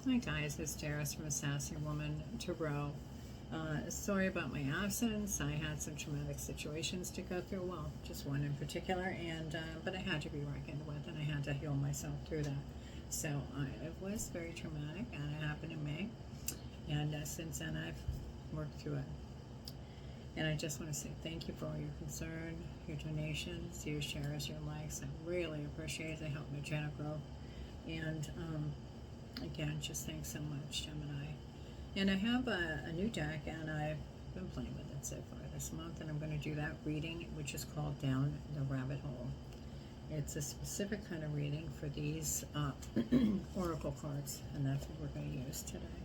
Hi guys, it's Jairus from A Sassy Woman Tarot. Sorry about my absence. I had some traumatic situations to go through. Well, just one in particular, and but I had to be reckoned with, and I had to heal myself through that. So it was very traumatic, and it happened in May. And since then, I've worked through it. And I just want to say thank you for all your concern, your donations, your shares, your likes. I really appreciate it. They help my channel grow. And again, just thanks so much, Gemini. And I have a new deck, and I've been playing with it so far this month, and I'm going to do that reading, which is called Down the Rabbit Hole. It's a specific kind of reading for these oracle cards, and that's what we're going to use today.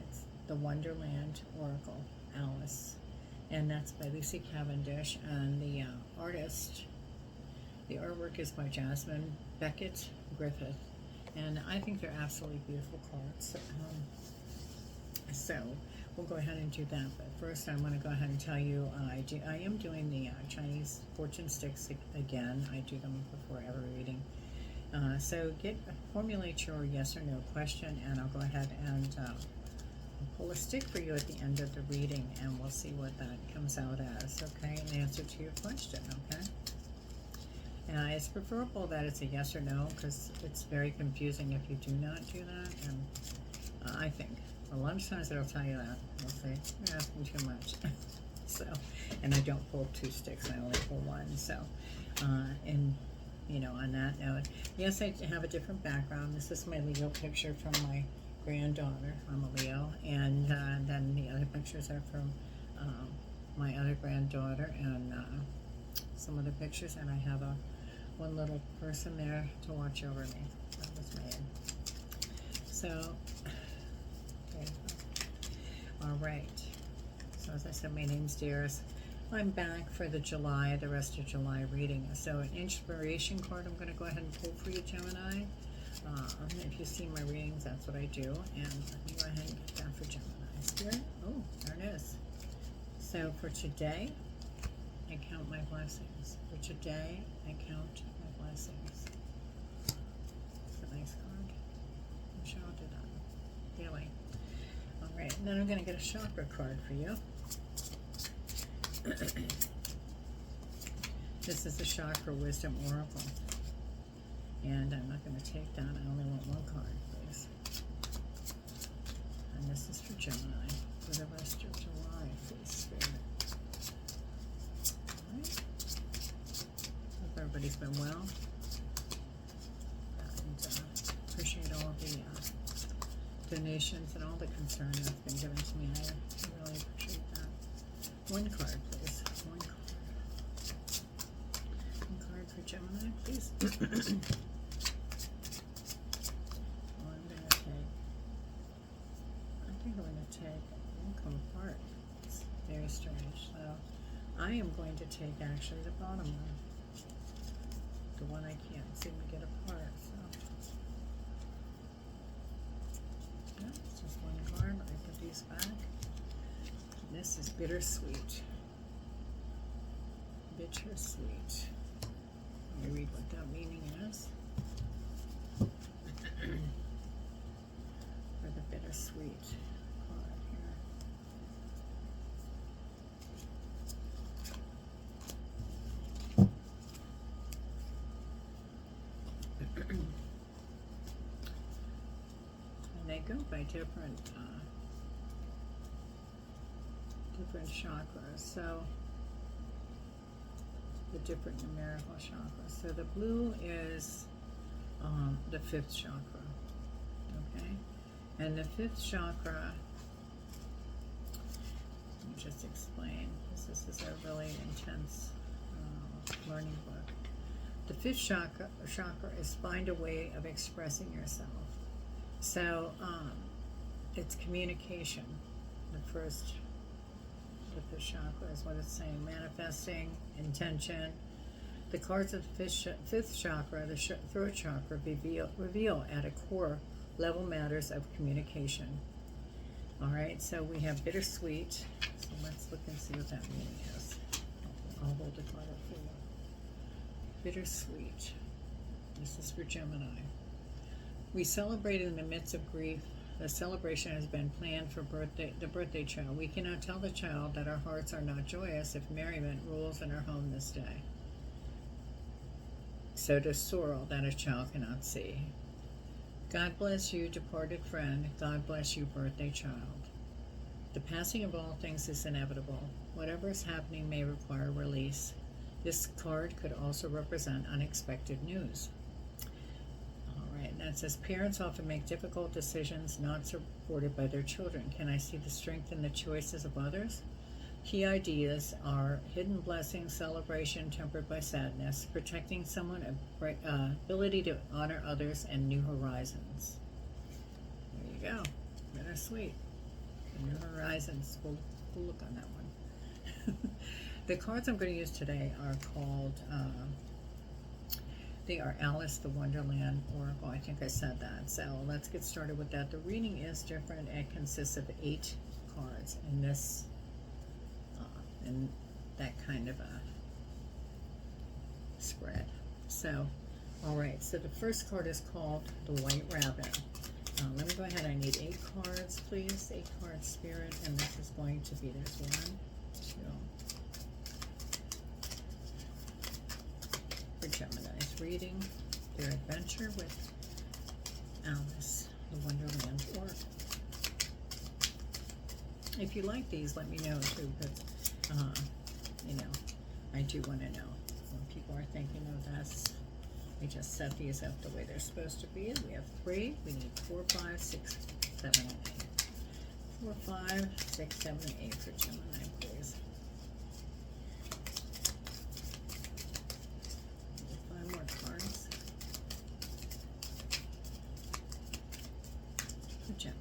It's the Wonderland Oracle, Alice, and that's by Lucy Cavendish, and the artwork is by Jasmine Beckett Griffith. And I think they're absolutely beautiful cards. So we'll go ahead and do that. But first, I'm going to go ahead and tell you I am doing the Chinese fortune sticks again. I do them before every reading. So formulate your yes or no question, and I'll go ahead and pull a stick for you at the end of the reading, and we'll see what that comes out as. Okay, an answer to your question. Okay. It's preferable that it's a yes or no, because it's very confusing if you do not do that. And I think a lot of times it'll tell you that. It'll say, you're asking too much. So, and I don't pull two sticks, I only pull one. So, and you know, on that note, yes, I have a different background. This is my Leo picture from my granddaughter. I'm a Leo. And then the other pictures are from my other granddaughter, and some other pictures, and I have one little person there to watch over me. That was made. So, okay. All right. So as I said, my name's Jairus. I'm back for the rest of July reading. So an inspiration card I'm going to go ahead and pull for you, Gemini. If you see my readings, that's what I do. And let me go ahead and get that for Gemini. Spirit. Oh, there it is. So for today, I count my blessings. For today, I count my blessings. It's a nice card. I'm sure I'll do that. Really. Alright, then I'm going to get a chakra card for you. This is the Chakra Wisdom Oracle. And I'm not going to take that. I only want one card, please. And this is for Gemini. For the rest of July, please, Spirit. Hope everybody's been well, and appreciate all the donations and all the concern that's been given to me. I really appreciate that. One card, please. One card for Gemini, please. I think I'm going to take. Won't come apart. It's very strange. So I am going to take actually the bottom one. The one I can't seem to get apart. So yeah, it's just one card. I put these back. And this is bittersweet. Bittersweet. Let me read what that meaning is. For the bittersweet card here. And they go by different chakras. So the different numerical chakras. So the blue is the fifth chakra. Okay, and the fifth chakra. Let me just explain, because this is a really intense learning book. The fifth chakra is find a way of expressing yourself. So it's communication. The fifth chakra is what it's saying. Manifesting, intention. The cards of the fifth chakra, the throat chakra, reveal at a core level matters of communication. All right, so we have bittersweet. So let's look and see what that meaning is. I'll hold the card up for you. Bittersweet. This is for Gemini. We celebrate in the midst of grief. The celebration has been planned for the birthday child. We cannot tell the child that our hearts are not joyous if merriment rules in our home this day. So does sorrow that a child cannot see. God bless you, departed friend. God bless you, birthday child. The passing of all things is inevitable. Whatever is happening may require release. This card could also represent unexpected news. And that says, parents often make difficult decisions not supported by their children. Can I see the strength in the choices of others? Key ideas are hidden blessings, celebration tempered by sadness, protecting someone, ability to honor others, and new horizons. There you go. Bittersweet. New horizons. We'll look on that one. The cards I'm going to use today are called... they are Alice the Wonderland Oracle. I think I said that. So let's get started with that. The reading is different. It consists of 8 cards in this, in that kind of a spread. So, all right. So the first card is called the White Rabbit. Let me go ahead. I need 8 cards, please. 8 cards, Spirit. And this is going to be, there's 1, 2. For Gemini's reading, their adventure with Alice, the Wonderland Oracle. If you like these, let me know too, because, you know, I do want to know when people are thinking of this. We just set these up the way they're supposed to be. We have 3. We need 4, 5, 6, 7, and 8. 4, 5, 6, 7, and 8 for Gemini, please. Gemini.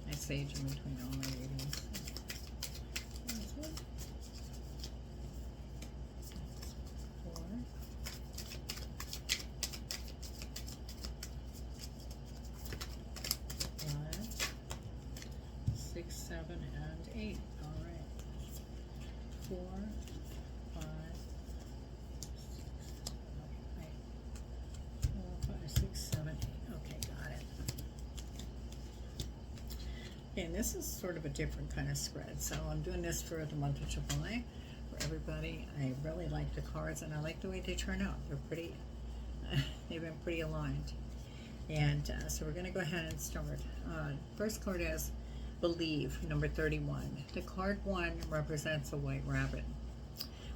I sage in between all my readings. That's one. 4, 5, 6, 7, and 8. All right. 4, 5, 6, 7, 8. Okay, got it. Okay, and this is sort of a different kind of spread. So I'm doing this for the month of July for everybody. I really like the cards, and I like the way they turn out. They're pretty, they've been pretty aligned. And so we're going to go ahead and start. First card is Believe, number 31. The card 1 represents a white rabbit.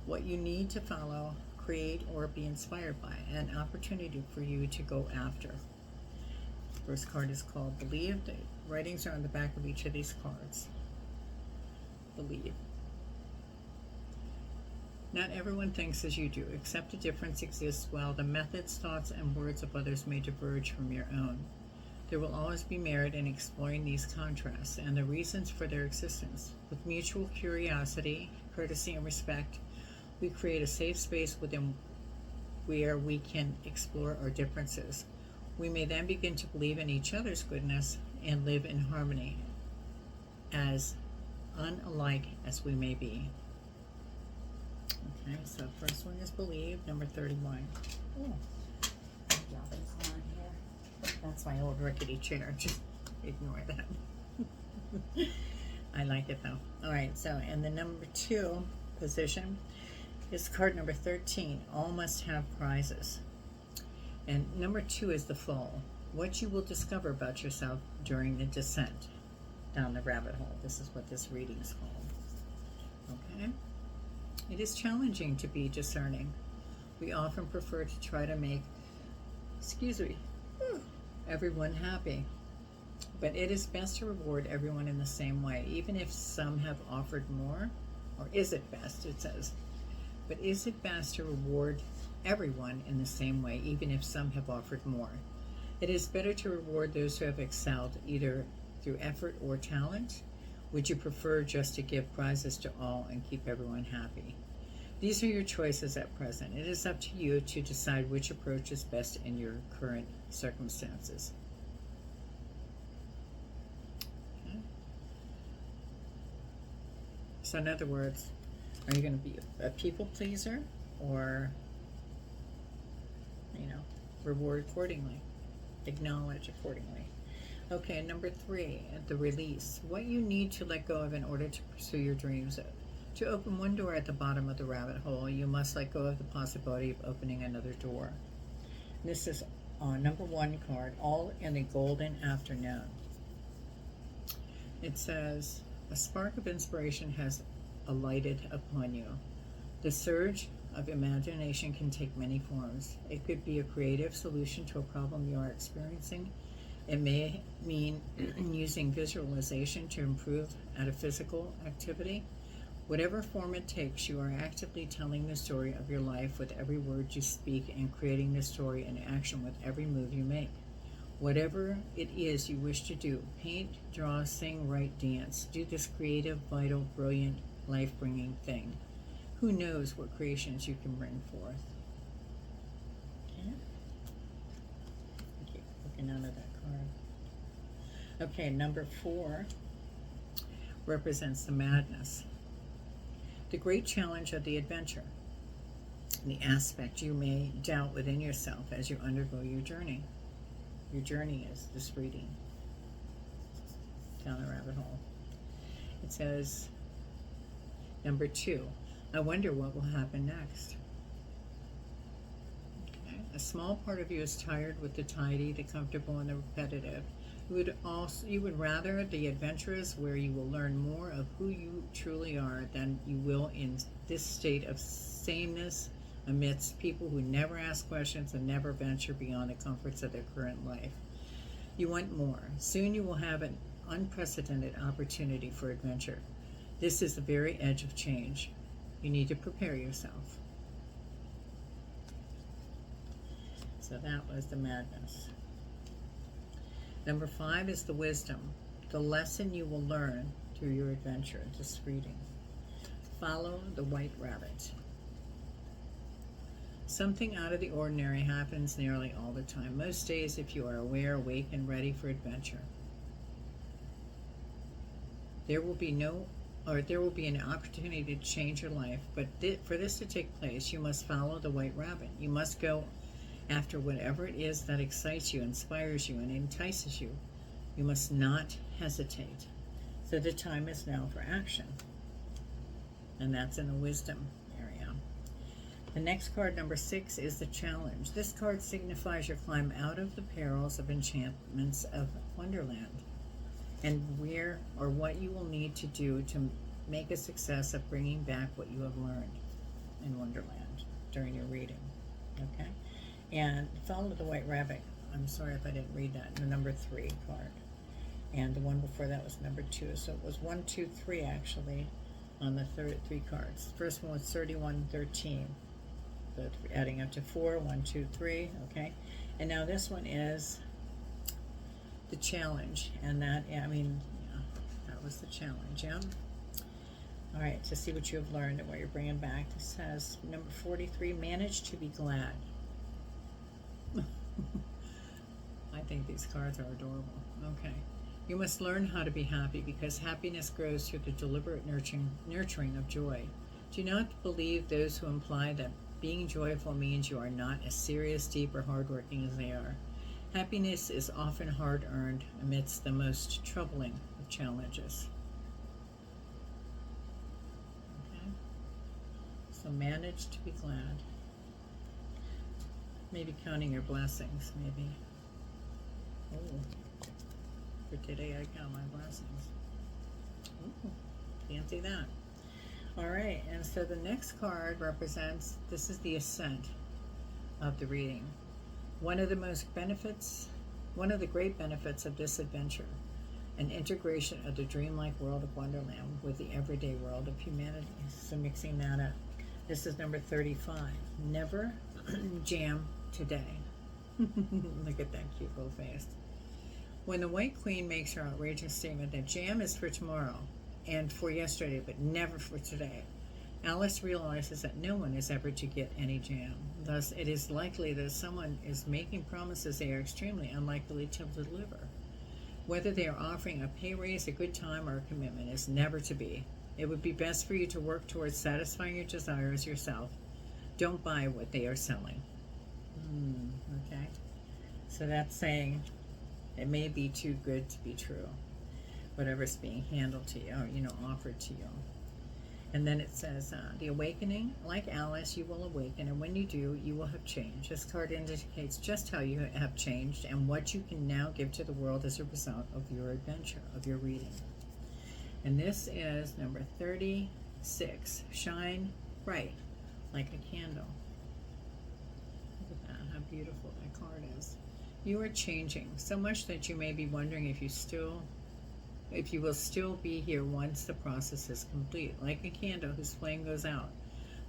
What you need to follow, create, or be inspired by, an opportunity for you to go after. First card is called Believe. The writings are on the back of each of these cards. Believe. Not everyone thinks as you do. Accept a difference exists while the methods, thoughts, and words of others may diverge from your own. There will always be merit in exploring these contrasts and the reasons for their existence. With mutual curiosity, courtesy, and respect, we create a safe space within where we can explore our differences. We may then begin to believe in each other's goodness and live in harmony, as unalike as we may be. Okay, so first one is Believe, number 31. Oh, Robin's on here. That's my old rickety chair. Just ignore that. I like it though. All right, so and the number 2 position is card number 13. All must have prizes. And number 2 is the fall. What you will discover about yourself during the descent down the rabbit hole. This is what this reading is called. Okay? It is challenging to be discerning. We often prefer to try to make, everyone happy. But it is best to reward everyone in the same way, even if some have offered more. Or is it best, it says. But is it best to reward everyone in the same way, even if some have offered more? It is better to reward those who have excelled, either through effort or talent. Would you prefer just to give prizes to all and keep everyone happy? These are your choices at present. It is up to you to decide which approach is best in your current circumstances. Okay. So in other words, are you going to be a people pleaser, or, reward accordingly, acknowledge accordingly. Okay, number 3, the release. What you need to let go of in order to pursue your dreams. To open one door at the bottom of the rabbit hole, you must let go of the possibility of opening another door. This is number 1 card, all in a golden afternoon. It says, a spark of inspiration has alighted upon you. The surge of imagination can take many forms. It could be a creative solution to a problem you are experiencing. It may mean using visualization to improve at a physical activity. Whatever form it takes, you are actively telling the story of your life with every word you speak and creating the story in action with every move you make. Whatever it is you wish to do, paint, draw, sing, write, dance, do this creative, vital, brilliant, life-bringing thing. Who knows what creations you can bring forth? Okay. Keep looking out of that card. Okay, number 4 represents the madness. The great challenge of the adventure. The aspect you may doubt within yourself as you undergo your journey. Your journey is this reading down the rabbit hole. It says, number 2, I wonder what will happen next. Okay. A small part of you is tired with the tidy, the comfortable, and the repetitive. You would rather the adventurous, where you will learn more of who you truly are than you will in this state of sameness amidst people who never ask questions and never venture beyond the comforts of their current life. You want more. Soon you will have an unprecedented opportunity for adventure. This is the very edge of change. You need to prepare yourself. So that was the madness. Number 5 is the wisdom, the lesson you will learn through your adventure. This reading. Follow the white rabbit. Something out of the ordinary happens nearly all the time. Most days, if you are aware, awake, and ready for adventure. There will be an opportunity to change your life, but for this to take place, you must follow the white rabbit. You must go after whatever it is that excites you, inspires you, and entices you. You must not hesitate. So the time is now for action. And that's in the wisdom area. The next card, number 6, is the challenge. This card signifies your climb out of the perils of enchantments of Wonderland, and where or what you will need to do to make a success of bringing back what you have learned in Wonderland during your reading. Okay? And follow the white rabbit. I'm sorry if I didn't read that. The number 3 card. And the one before that was number 2. So it was 1, 2, 3 actually on the 3 cards. The first one was 31, 13. So adding up to 4, 1, 2, 3. Okay. And now this one is the challenge. And that, that was the challenge. Yeah. All right. To see what you have learned and what you're bringing back. This says number 43, manage to be glad. I think these cards are adorable. Okay. You must learn how to be happy because happiness grows through the deliberate nurturing of joy. Do not believe those who imply that being joyful means you are not as serious, deep, or hardworking as they are. Happiness is often hard-earned amidst the most troubling of challenges. Okay. So manage to be glad. Maybe counting your blessings, maybe. Oh, for today I count my blessings. Ooh, fancy that. All right, and so the next card represents, this is the ascent of the reading. One of the great benefits of this adventure, an integration of the dreamlike world of Wonderland with the everyday world of humanity. So mixing that up. This is number 35. Never jam today. Look at that cute little face. When the White Queen makes her outrageous statement that jam is for tomorrow and for yesterday, but never for today, Alice realizes that no one is ever to get any jam. Thus, it is likely that someone is making promises they are extremely unlikely to deliver. Whether they are offering a pay raise, a good time, or a commitment is never to be. It would be best for you to work towards satisfying your desires yourself. don't buy what they are selling. Okay, so that's saying it may be too good to be true, whatever's being handled to you, or, you know, offered to you. And then it says, the awakening, like Alice, you will awaken, and when you do, you will have changed. This card indicates just how you have changed and what you can now give to the world as a result of your adventure, of your reading. And this is number 36. Shine bright like a candle. Look at that, how beautiful that card is. You are changing so much that you may be wondering if you will still be here once the process is complete, like a candle whose flame goes out.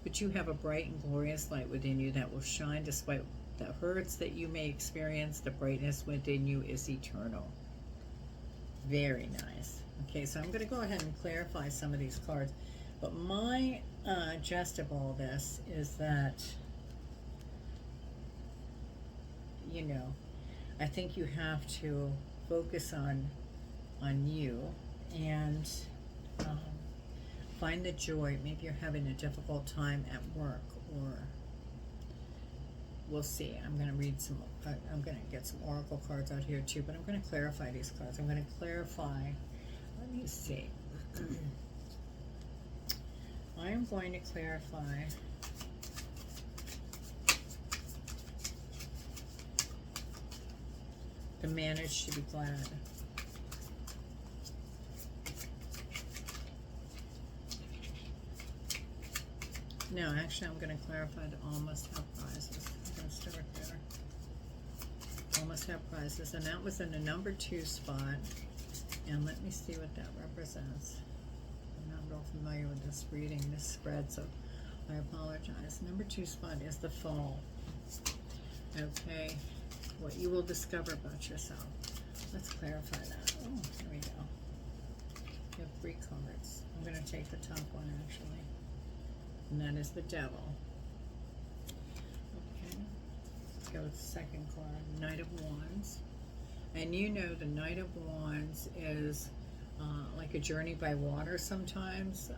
But you have a bright and glorious light within you that will shine despite the hurts that you may experience. The brightness within you is eternal. Very nice. Okay, so I'm going to go ahead and clarify some of these cards. But my gist of all this is that, you know, I think you have to focus on you and find the joy. Maybe you're having a difficult time at work, or we'll see. I'm going to read some, I'm going to get some oracle cards out here too, but I'm going to clarify these cards. I'm going to clarify, let me see. I am going to clarify the manage to be glad. No, actually, I'm going to clarify the all must have prizes. I'm going to start there. All must have prizes, and that was in the number 2 spot. And let me see what that represents. I'm not real familiar with this reading, this spread, so I apologize. Number 2 spot is the fall. Okay, what you will discover about yourself. Let's clarify that. Oh, there we go. You have 3 cards. I'm going to take the top one, actually. And that is the devil. Okay, let's go with the second card, Knight of Wands. And you know the Knight of Wands is like a journey by water sometimes.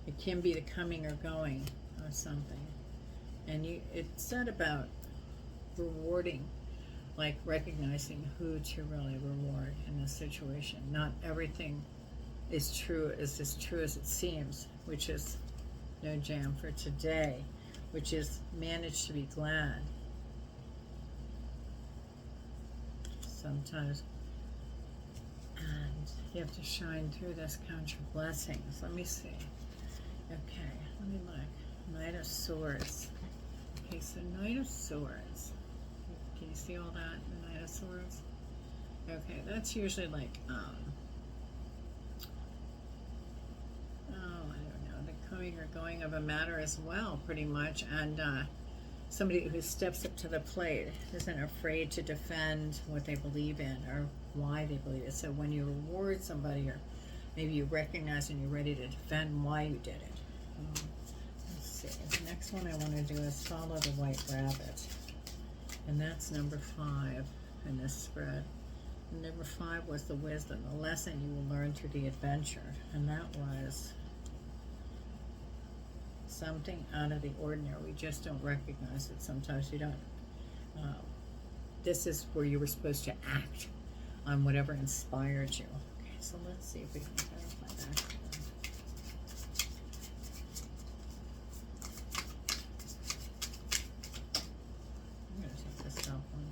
It can be the coming or going of something. And it's said about rewarding, like recognizing who to really reward in this situation. Not everything is as true as it seems, which is no jam for today, which is manage to be glad. Sometimes, and you have to shine through this, count your blessings. Let me see. Okay, let me look. Knight of Swords. Okay, so Knight of Swords. Can you see all that? The Knight of Swords? Okay, that's usually like, coming or going of a matter as well, pretty much, and somebody who steps up to the plate, isn't afraid to defend what they believe in or why they believe it. So when you reward somebody, or maybe you recognize and you're ready to defend why you did it. Let's see, the next one I want to do is follow the white rabbit, and that's number 5 in this spread. And number 5 was the wisdom, the lesson you will learn through the adventure, and that was something out of the ordinary. We just don't recognize it. Sometimes you don't. This is where you were supposed to act on whatever inspired you. Okay, so let's see if we can clarify that. I'm going to take this top one.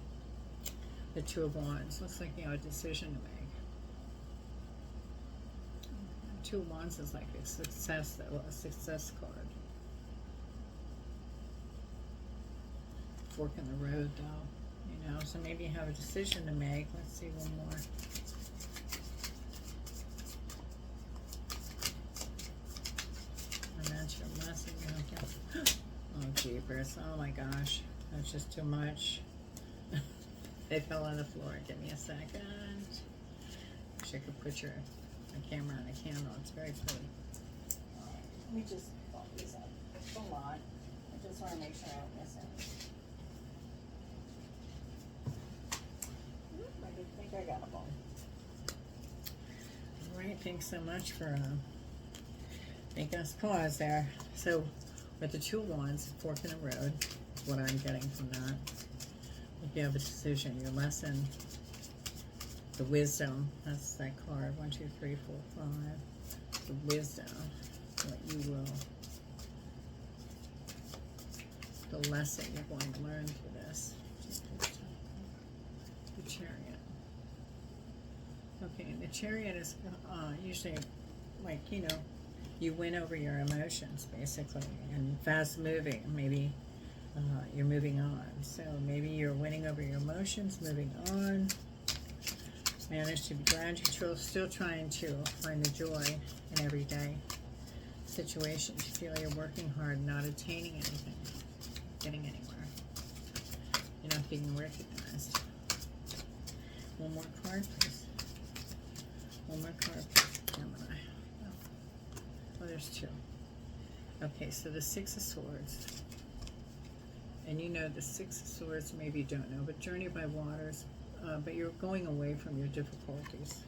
The 2 of Wands. Looks like you have a decision to make. 2 of Wands is like a success card. Fork in the road, though, you know, so maybe you have a decision to make. Let's see one more. And that's your blessing. Oh, jeepers. Oh my gosh, that's just too much. They fell on the floor. Give me a second. Wish I could put your camera on a candle. It's very pretty. All right, let me just bump these up a lot. I just want to make sure I don't miss it. I think I got them all. All right, thanks so much for making us pause there. So But the Two of Wands, fork in the road, is what I'm getting from that. If you have a decision, your lesson, the wisdom, that's that card, 1, 2, 3, 4, 5. The wisdom, what you will, the lesson you're going to learn through this. The Chariot. Okay, the Chariot is usually like, you know, you win over your emotions, basically, and fast moving. Maybe you're moving on. So maybe you're winning over your emotions, moving on. Manage to be grounded, still trying to find the joy in everyday situations. You feel you're working hard, not attaining anything, getting anywhere. You're not being recognized. One more card, please. One more card, please, Gemini. Oh, there's two. Okay, so the Six of Swords. And you know the Six of Swords, maybe you don't know, but Journey by Waters. But you're going away from your difficulties.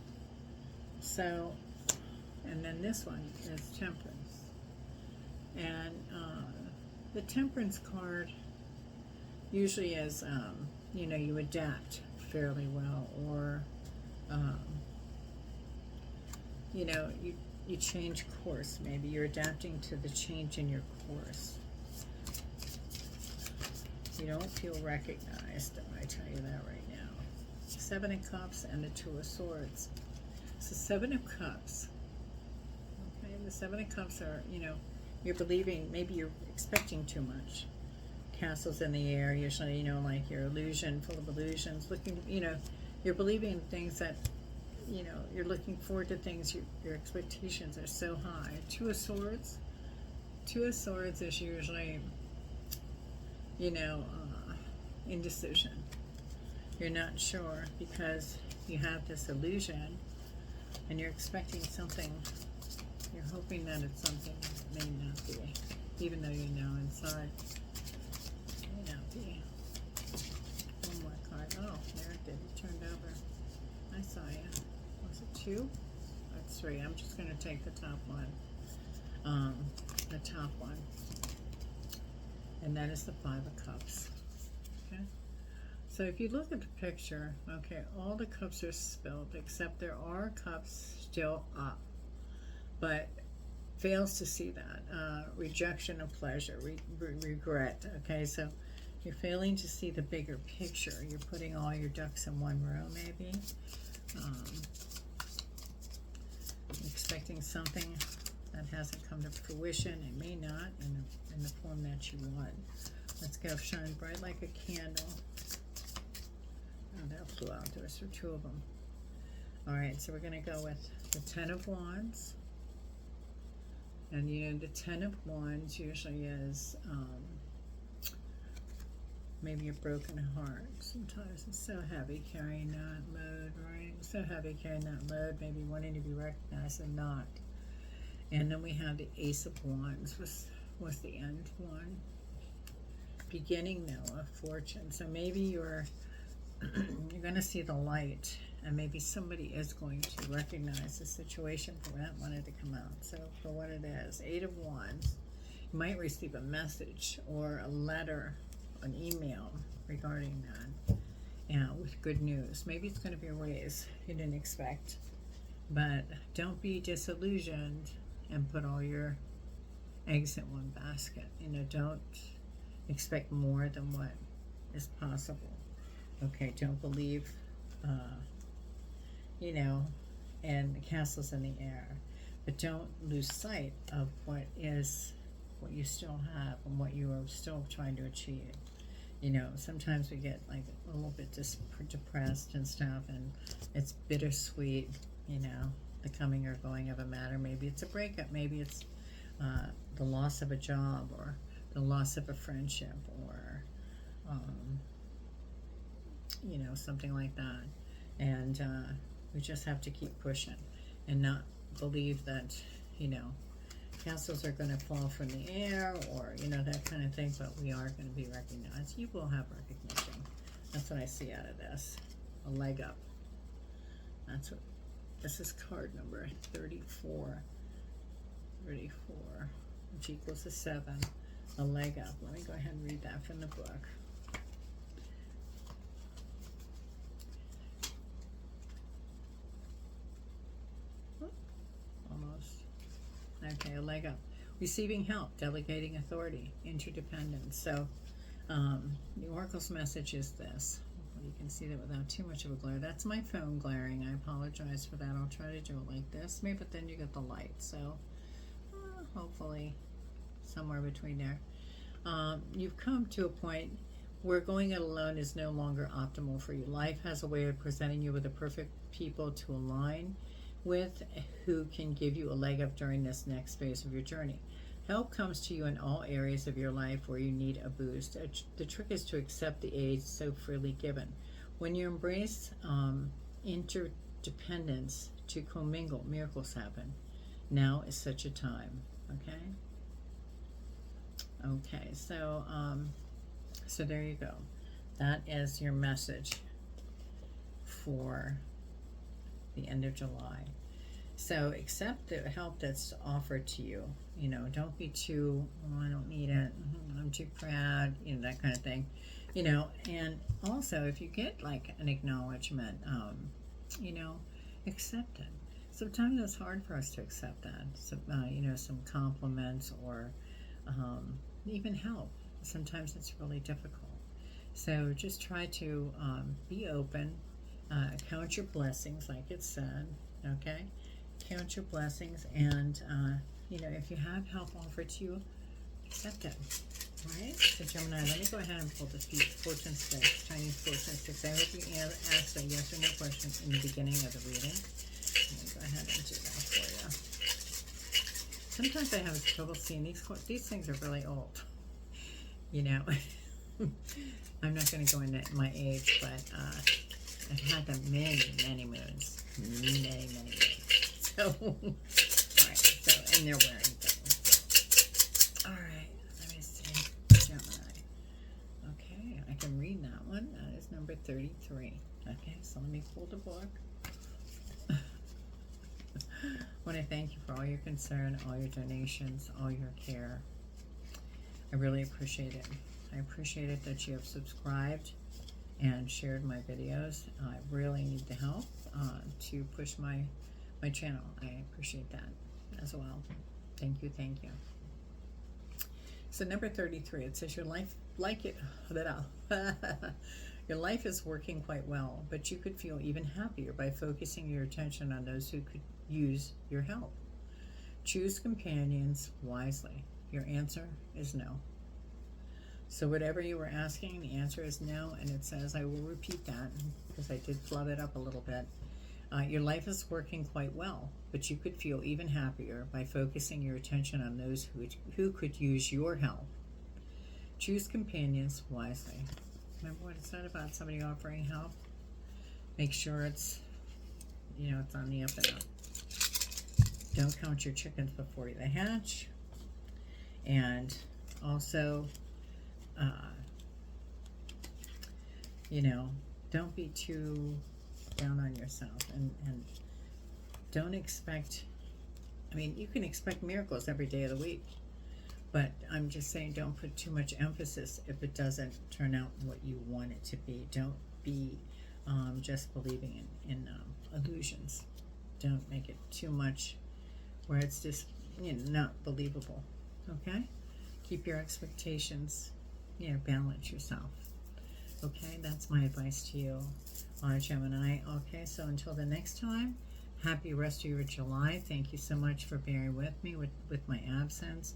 So, and then this one is Temperance. And the Temperance card usually is, you know, you adapt fairly well, or, you know, you change course. Maybe you're adapting to the change in your course. You don't feel recognized, I tell you that right now. Seven of Cups and the Two of Swords. So Seven of Cups. Okay, the Seven of Cups are, you know, you're believing, maybe you're expecting too much. Castles in the air, usually, you know, like your illusion, full of illusions, looking, you know, you're believing things that, you know, you're looking forward to things, your expectations are so high. Two of Swords. Two of Swords is usually, you know, indecision. You're not sure because you have this illusion and you're expecting something. You're hoping that it's something that may not be, even though you know inside it may not be. One more card. Oh, there it did. It turned over. I saw you. Was it two? That's three. I'm just going to take the top one. The top one. And that is the Five of Cups. Okay? So if you look at the picture, okay, all the cups are spilled, except there are cups still up. But fails to see that. Rejection of pleasure, regret. Okay, so you're failing to see the bigger picture. You're putting all your ducks in one row, maybe. Expecting something that hasn't come to fruition. It may not in the form that you want. Let's go. Shine bright like a candle. Oh, that flew out. There were two of them. All right, so we're going to go with the Ten of Wands. And you know, the Ten of Wands usually is maybe a broken heart. Sometimes it's so heavy carrying that load, right? So heavy carrying that load, maybe wanting to be recognized and not. And then we have the Ace of Wands was the end one. Beginning now of fortune. So maybe you're going to see the light, and maybe somebody is going to recognize the situation for that wanted to come out. So for what it is, Eight of Wands, you might receive a message or a letter, an email regarding that, with good news. Maybe it's going to be a raise you didn't expect, but don't be disillusioned and put all your eggs in one basket. You know, don't expect more than what is possible. Okay, don't believe, you know, and the castles in the air, but don't lose sight of what you still have and what you are still trying to achieve. You know, sometimes we get like a little bit depressed and stuff, and it's bittersweet, you know, the coming or going of a matter. Maybe it's a breakup, maybe it's the loss of a job, or the loss of a friendship, or you know, something like that. And we just have to keep pushing and not believe that, you know, castles are going to fall from the air, or, you know, that kind of thing, but we are going to be recognized. You will have recognition. That's what I see out of this. A leg up. That's what, this is card number 34. 34, which equals a 7. A leg up. Let me go ahead and read that from the book. Almost. Okay, a leg up. Receiving help, delegating authority, interdependence. So the Oracle's message is this. You can see that without too much of a glare. That's my phone glaring. I apologize for that. I'll try to do it like this. Maybe, but then you get the light. So hopefully somewhere between there. You've come to a point where going it alone is no longer optimal for you. Life has a way of presenting you with the perfect people to align with, who can give you a leg up during this next phase of your journey. Help comes to you in all areas of your life where you need a boost. The trick is to accept the aid so freely given. When you embrace interdependence to commingle, miracles happen. Now is such a time. Okay? Okay, so there you go. That is your message for the end of July. So accept the help that's offered to you. You know, don't be too, oh, I don't need it, I'm too proud, you know, that kind of thing. You know, and also if you get like an acknowledgement, you know, accept it. Sometimes it's hard for us to accept that. So, you know, some compliments or even help. Sometimes it's really difficult. So just try to be open, count your blessings, like it said, okay? Count your blessings, and you know, if you have help offered to you, accept it. Right? So Gemini, let me go ahead and pull the fortune sticks, Chinese fortune sticks. I hope you asked a yes or no question in the beginning of the reading. Let me go ahead and do that for you. Sometimes I have trouble seeing these things are really old. You know, I'm not going to go into my age, but I've had them many moons. Many moons. So, alright, so, and they're wearing things. Alright, let me see. Gemini. Okay, I can read that one. That is number 33. Okay, so let me pull the book. I want to thank you for all your concern, all your donations, all your care. I really appreciate it. I appreciate it that you have subscribed and shared my videos. I really need the help to push my channel. I appreciate that as well. Thank you, thank you. So number 33, it says your life your life is working quite well, but you could feel even happier by focusing your attention on those who could use your help. Choose companions wisely. Your answer is no. So whatever you were asking, the answer is no, and it says, I will repeat that because I did flub it up a little bit. Your life is working quite well, but you could feel even happier by focusing your attention on those who could use your help. Choose companions wisely. Remember what it said about somebody offering help? Make sure it's, you know, it's on the up and up. Don't count your chickens before they hatch. And also, you know, don't be too down on yourself, and don't expect, I mean, you can expect miracles every day of the week, but I'm just saying don't put too much emphasis if it doesn't turn out what you want it to be. Don't be just believing in illusions. Don't make it too much where it's just, you know, not believable. Okay? Keep your expectations, you know, balance yourself. Okay, that's my advice to you, Gemini. Okay, so until the next time, happy rest of your July. Thank you so much for bearing with me with my absence.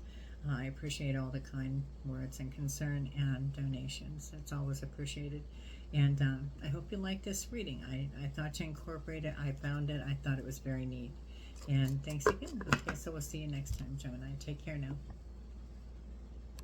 I appreciate all the kind words and concern and donations. It's always appreciated. And I hope you like this reading. I thought to incorporate it. I found it. I thought it was very neat. And thanks again. Okay, so we'll see you next time, Gemini. Take care now.